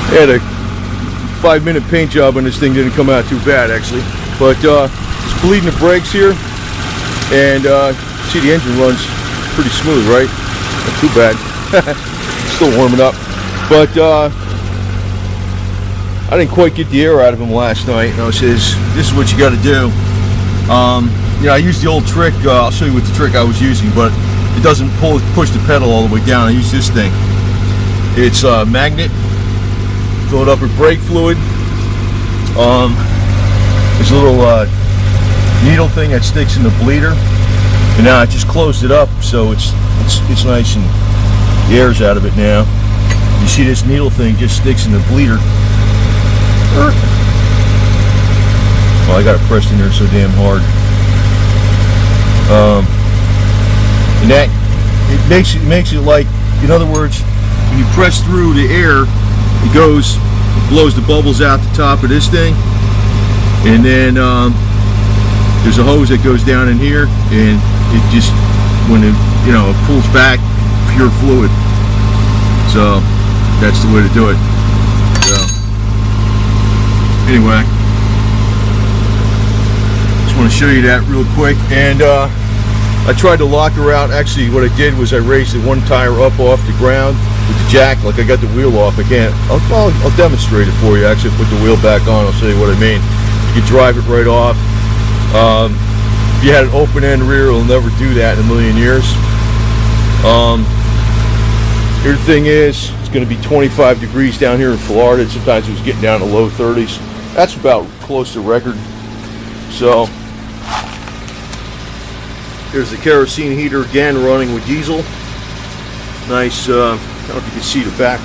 I had a 5-minute paint job on this thing, didn't come out too bad actually. But just bleeding the brakes here, and see the engine runs pretty smooth, right? Not too bad. Still warming up, but I didn't quite get the air out of him last night. And I says, this is what you got to do. You know, I used the old trick. I'll show you what the trick I was using, but it doesn't push the pedal all the way down. I use this thing. It's a magnet. Fill it up with brake fluid. There's a little needle thing that sticks in the bleeder, and now I just closed it up, so it's nice and the air's out of it now. You see this needle thing just sticks in the bleeder. Well, I got it pressed in there so damn hard. And that it makes it like, in other words, when you press through the air, it blows the bubbles out the top of this thing, and then there's a hose that goes down in here, and it just, when it, you know, it pulls back pure fluid. So that's the way to do it. So anyway, just want to show you that real quick. And I tried to lock her out. Actually, what I did was I raised the one tire up off the ground with the jack, like I got the wheel off. I can't. I'll demonstrate it for you. Actually, put the wheel back on. I'll show you what I mean. You can drive it right off. If you had an open end rear, it'll never do that in a million years. Here the thing is, it's going to be 25 degrees down here in Florida. Sometimes it was getting down to low 30s. That's about close to record. So here's the kerosene heater again, running with diesel. Nice. I don't know if you can see the back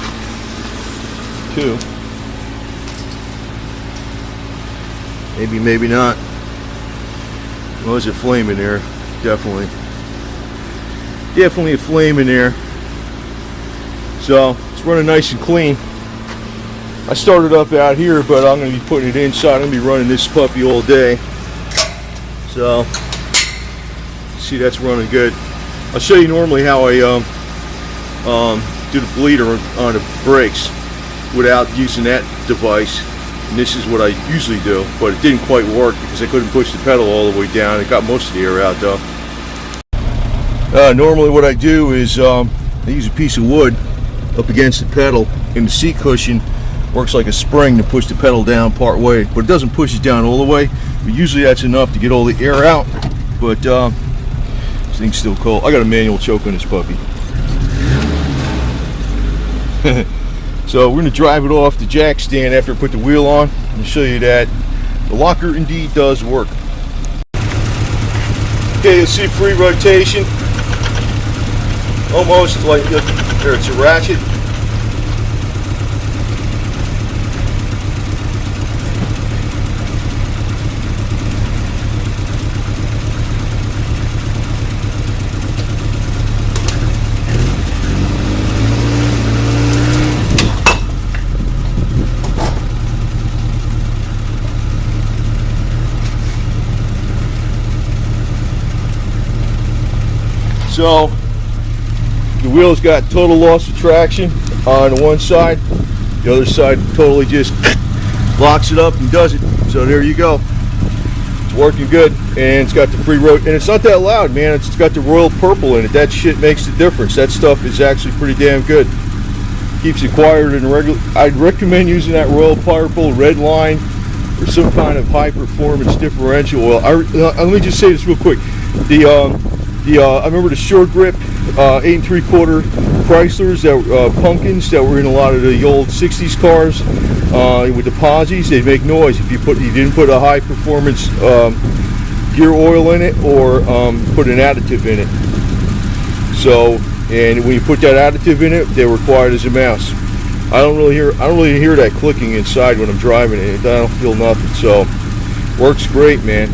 too. Maybe, maybe not. Well, there's a flame in there. Definitely a flame in there. So it's running nice and clean. I started up out here, but I'm going to be putting it inside. I'm going to be running this puppy all day. So see, that's running good. I'll show you normally how I do the bleeder on the brakes without using that device. And this is what I usually do, but it didn't quite work because I couldn't push the pedal all the way down. It got most of the air out though. Normally what I do is I use a piece of wood up against the pedal, and the seat cushion works like a spring to push the pedal down part way, but it doesn't push it down all the way. But usually that's enough to get all the air out. But this thing's still cold. I got a manual choke on this puppy. So we're going to drive it off the jack stand after I put the wheel on and show you that the locker indeed does work. Okay, you'll see free rotation. Almost like, there, it's a ratchet. So the wheel's got total loss of traction on the one side. The other side totally just locks it up and does it. So there you go. It's working good, and it's got the free road, and it's not that loud, man. It's got the royal purple in it. That shit makes the difference. That stuff is actually pretty damn good. Keeps it quieter than regular. I'd recommend using that royal purple red line or some kind of high performance differential oil. Let me just say this real quick. I remember the short grip 8 3/4 Chryslers, that pumpkins that were in a lot of the old 60s cars with the posis. They make noise if you didn't put a high performance gear oil in it or put an additive in it. So, and when you put that additive in it, they were quiet as a mouse. I don't really hear that clicking inside when I'm driving it. I don't feel nothing. So works great, man.